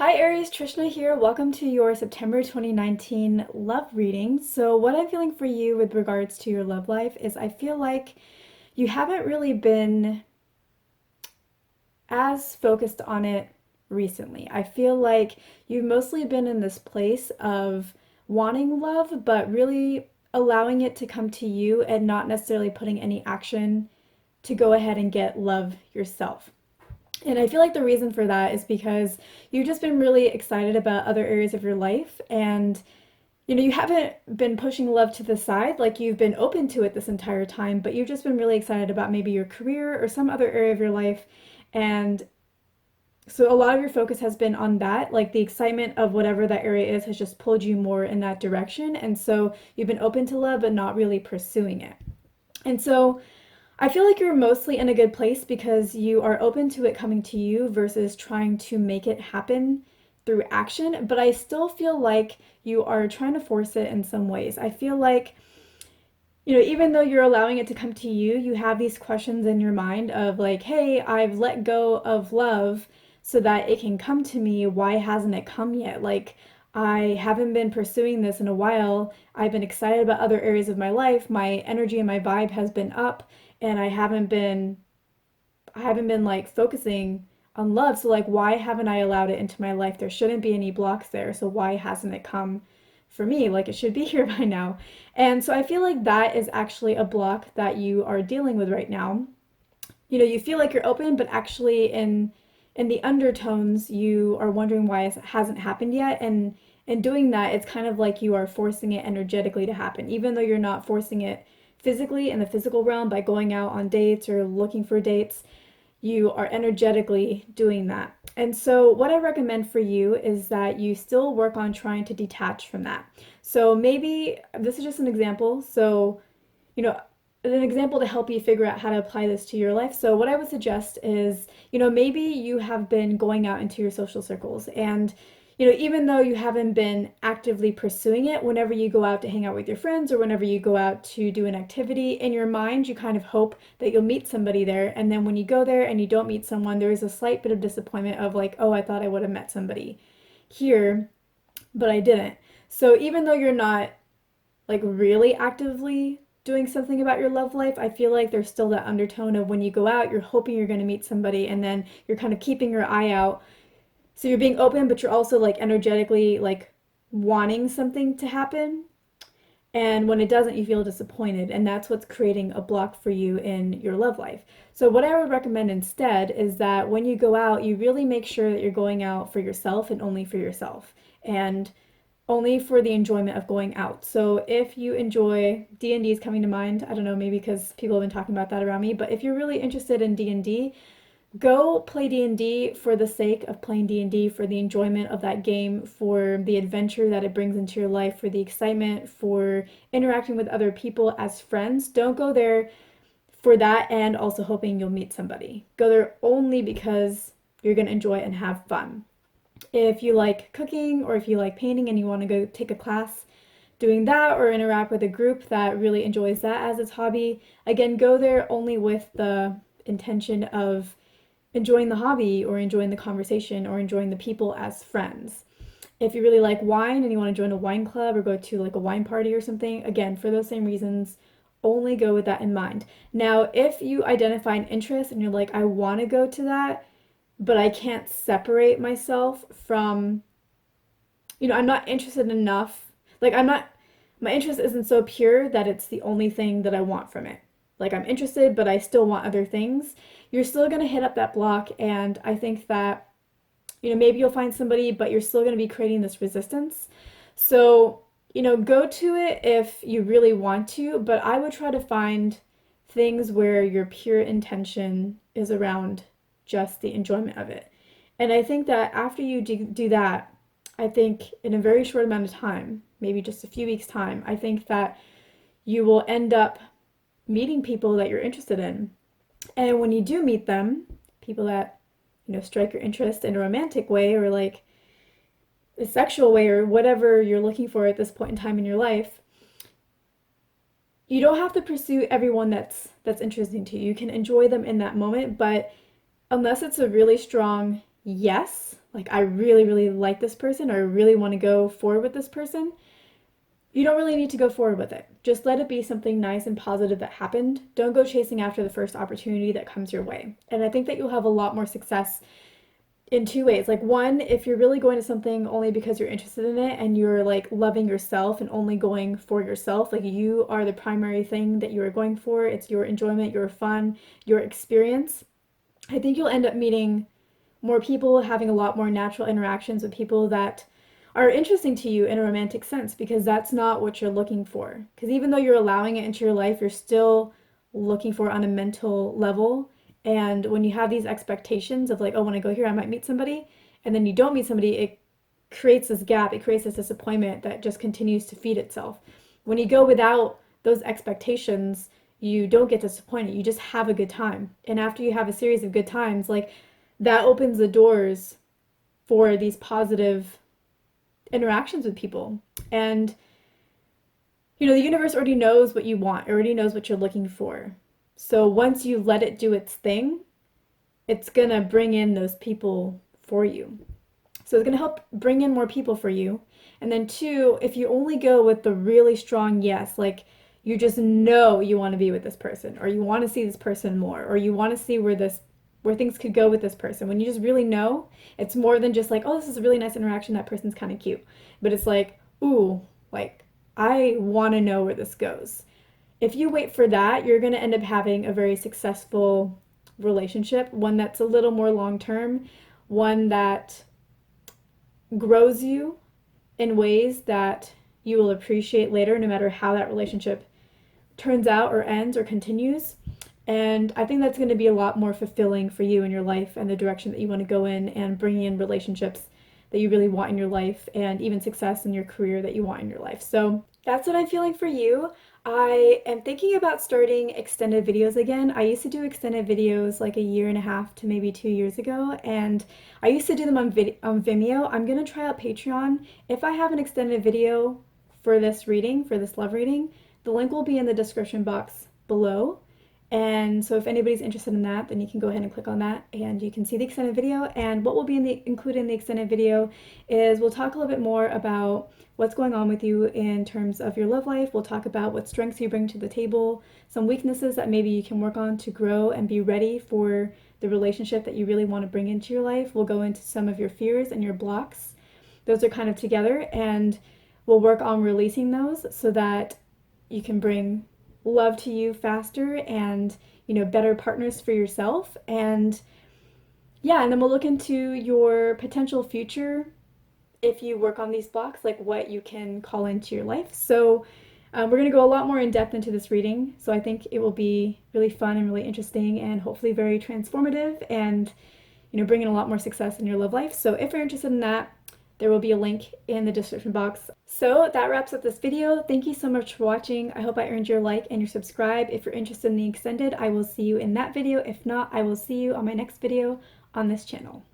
Hi Aries, Trishna here. Welcome to your September 2019 love reading. So, what I'm feeling for you with regards to your love life is I feel like you haven't really been as focused on it recently. I feel like you've mostly been in this place of wanting love, but really allowing it to come to you and not necessarily putting any action to go ahead and get love yourself. And I feel like the reason for that is because you've just been really excited about other areas of your life and you haven't been pushing love to the side, like you've been open to it this entire time, but you've just been really excited about maybe your career or some other area of your life. And so a lot of your focus has been on that, like the excitement of whatever that area is has just pulled you more in that direction. And so you've been open to love, but not really pursuing it. And so I feel like you're mostly in a good place because you are open to it coming to you versus trying to make it happen through action. But I still feel like you are trying to force it in some ways. I feel like, even though you're allowing it to come to you, you have these questions in your mind of like, hey, I've let go of love so that it can come to me. Why hasn't it come yet? Like, I haven't been pursuing this in a while. I've been excited about other areas of my life. My energy and my vibe has been up and I haven't been like focusing on love. So like why haven't I allowed it into my life? There shouldn't be any blocks there. So why hasn't it come for me? Like it should be here by now. And so I feel like that is actually a block that you are dealing with right now. You feel like you're open, but actually in the undertones you are wondering why it hasn't happened yet. And in doing that, it's kind of like you are forcing it energetically to happen, even though you're not forcing it physically in the physical realm by going out on dates or looking for dates. You are energetically doing that. And so, what I recommend for you is that you still work on trying to detach from that. So, maybe this is just an example. So, you know, an example to help you figure out how to apply this to your life. So, what I would suggest is, maybe you have been going out into your social circles and even though you haven't been actively pursuing it, whenever you go out to hang out with your friends or whenever you go out to do an activity, in your mind, you kind of hope that you'll meet somebody there. And then when you go there and you don't meet someone, there is a slight bit of disappointment of like, oh, I thought I would have met somebody here, but I didn't. So even though you're not like really actively doing something about your love life, I feel like there's still that undertone of when you go out, you're hoping you're going to meet somebody and then you're kind of keeping your eye out. So you're being open, but you're also like energetically like wanting something to happen. And when it doesn't, you feel disappointed. And that's what's creating a block for you in your love life. So, what I would recommend instead is that when you go out, you really make sure that you're going out for yourself and only for yourself. And only for the enjoyment of going out. So if you enjoy D&D is coming to mind, I don't know, maybe because people have been talking about that around me, but if you're really interested in D&D, go play D&D for the sake of playing D&D, for the enjoyment of that game, for the adventure that it brings into your life, for the excitement, for interacting with other people as friends. Don't go there for that and also hoping you'll meet somebody. Go there only because you're going to enjoy and have fun. If you like cooking or if you like painting and you want to go take a class doing that or interact with a group that really enjoys that as its hobby, again, go there only with the intention of enjoying the hobby or enjoying the conversation or enjoying the people as friends. If you really like wine and you want to join a wine club or go to like a wine party or something, again, for those same reasons, only go with that in mind. Now, if you identify an interest and you're like, I want to go to that, but I can't separate myself from, I'm not interested enough. Like, my interest isn't so pure that it's the only thing that I want from it. Like, I'm interested, but I still want other things. You're still going to hit up that block. And I think that, maybe you'll find somebody, but you're still going to be creating this resistance. So, go to it if you really want to, but I would try to find things where your pure intention is around just the enjoyment of it. And I think that after you do that, I think in a very short amount of time, maybe just a few weeks' time, I think that you will end up meeting people that you're interested in. And when you do meet them, people that, strike your interest in a romantic way or like a sexual way or whatever you're looking for at this point in time in your life, you don't have to pursue everyone that's interesting to you. You can enjoy them in that moment, but unless it's a really strong yes, like I really, really like this person or I really want to go forward with this person, you don't really need to go forward with it. Just let it be something nice and positive that happened. Don't go chasing after the first opportunity that comes your way. And I think that you'll have a lot more success in two ways. Like, one, if you're really going to something only because you're interested in it and you're like loving yourself and only going for yourself, like you are the primary thing that you are going for, it's your enjoyment, your fun, your experience. I think you'll end up meeting more people, having a lot more natural interactions with people that are interesting to you in a romantic sense because that's not what you're looking for. Because even though you're allowing it into your life, you're still looking for it on a mental level. And when you have these expectations of like, oh, when I go here, I might meet somebody, and then you don't meet somebody, it creates this gap, it creates this disappointment that just continues to feed itself. When you go without those expectations, you don't get disappointed. You just have a good time. And after you have a series of good times, like that opens the doors for these positive interactions with people. And the universe already knows what you want, already knows what you're looking for. So once you let it do its thing, it's gonna bring in those people for you. So it's gonna help bring in more people for you. And then two, if you only go with the really strong yes, like you just know you want to be with this person, or you want to see this person more, or you want to see where things could go with this person. When you just really know, it's more than just like, oh, this is a really nice interaction, that person's kind of cute. But it's like, ooh, like I want to know where this goes. If you wait for that, you're going to end up having a very successful relationship, one that's a little more long term, one that grows you in ways that you will appreciate later, no matter how that relationship turns out or ends or continues. And I think that's going to be a lot more fulfilling for you in your life and the direction that you want to go in, and bringing in relationships that you really want in your life, and even success in your career that you want in your life. So that's what I'm feeling for you. I am thinking about starting extended videos again. I used to do extended videos like a year and a half to maybe 2 years ago, and I used to do them on Vimeo. I'm going to try out Patreon. If I have an extended video for this reading, for this love reading, the link will be in the description box below. And so if anybody's interested in that, then you can go ahead and click on that and you can see the extended video. And what will be included in the extended video is we'll talk a little bit more about what's going on with you in terms of your love life. We'll talk about what strengths you bring to the table, some weaknesses that maybe you can work on to grow and be ready for the relationship that you really want to bring into your life. We'll go into some of your fears and your blocks. Those are kind of together, and we'll work on releasing those so that you can bring love to you faster, and better partners for yourself. And yeah, and then we'll look into your potential future if you work on these blocks, like what you can call into your life. So we're going to go a lot more in depth into this reading, so I think it will be really fun and really interesting, and hopefully very transformative, and bring in a lot more success in your love life. So if you're interested in that, there will be a link in the description box. So that wraps up this video. Thank you so much for watching. I hope I earned your like and your subscribe. If you're interested in the extended, I will see you in that video. If not, I will see you on my next video on this channel.